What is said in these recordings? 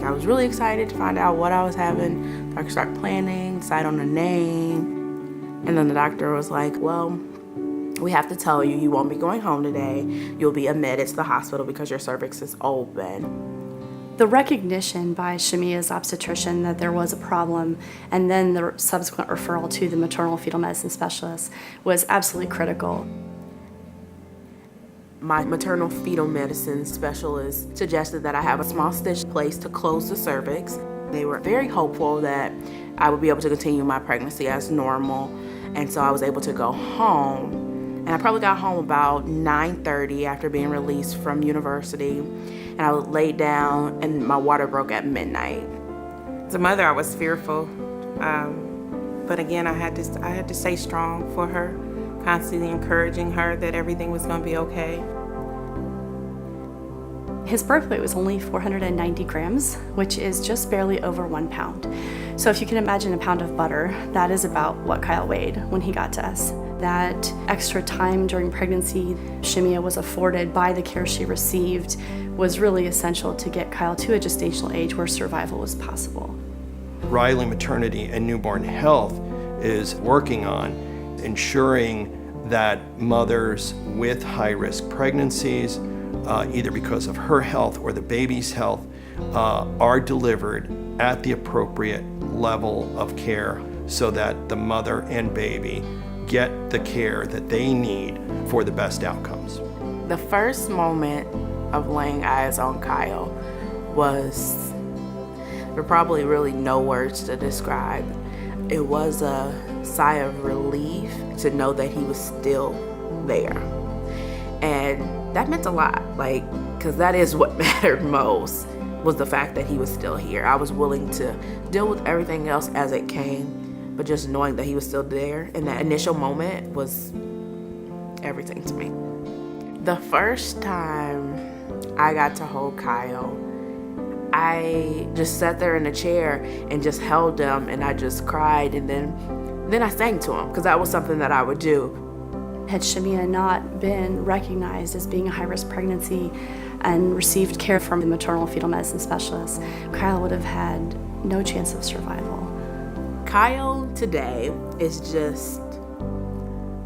I was really excited to find out what I was having. I could start planning, decide on a name. And then the doctor was like, well, we have to tell you, you won't be going home today. You'll be admitted to the hospital because your cervix is open. The recognition by Shamia's obstetrician that there was a problem and then the subsequent referral to the maternal fetal medicine specialist was absolutely critical. My maternal fetal medicine specialist suggested that I have a small stitch placed to close the cervix. They were very hopeful that I would be able to continue my pregnancy as normal, and so I was able to go home. And I probably got home about 9:30 after being released from university, and I laid down and my water broke at midnight. As a mother, I was fearful, but again, I had to stay strong for her, constantly encouraging her that everything was going to be okay. His birth weight was only 490 grams, which is just barely over 1 pound. So if you can imagine a pound of butter, that is about what Kyle weighed when he got to us. That extra time during pregnancy Shamia was afforded by the care she received was really essential to get Kyle to a gestational age where survival was possible. Riley Maternity and Newborn Health is working on ensuring that mothers with high-risk pregnancies, either because of her health or the baby's health, are delivered at the appropriate level of care so that the mother and baby get the care that they need for the best outcomes. The first moment of laying eyes on Kyle was, there were probably really no words to describe. It was a sigh of relief to know that he was still there. And that meant a lot, because that is what mattered most, was the fact that he was still here. I was willing to deal with everything else as it came, but just knowing that he was still there in that initial moment was everything to me. The first time I got to hold Kyle, I just sat there in a chair and just held him, and I just cried, and then I sang to him, because that was something that I would do. Had Shamia not been recognized as being a high-risk pregnancy and received care from the maternal fetal medicine specialist, Kyle would have had no chance of survival. Kyle today is just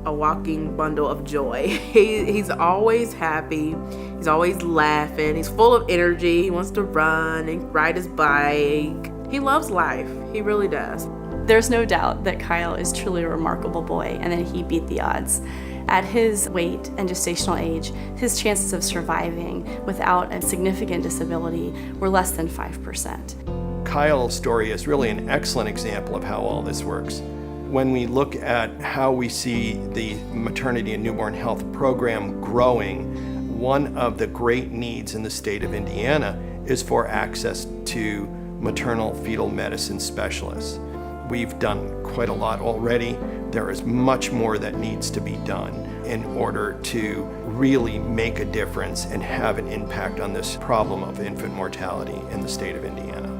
a walking bundle of joy. He's always happy, he's always laughing, he's full of energy, he wants to run and ride his bike. He loves life, he really does. There's no doubt that Kyle is truly a remarkable boy and that he beat the odds. At his weight and gestational age, his chances of surviving without a significant disability were less than 5%. Kyle's story is really an excellent example of how all this works. When we look at how we see the maternity and newborn health program growing, one of the great needs in the state of Indiana is for access to maternal fetal medicine specialists. We've done quite a lot already. There is much more that needs to be done in order to really make a difference and have an impact on this problem of infant mortality in the state of Indiana.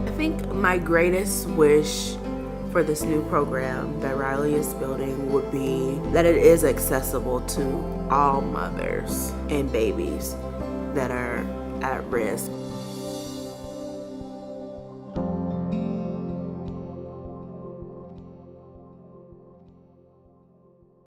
I think my greatest wish for this new program that Riley is building would be that it is accessible to all mothers and babies that are at risk.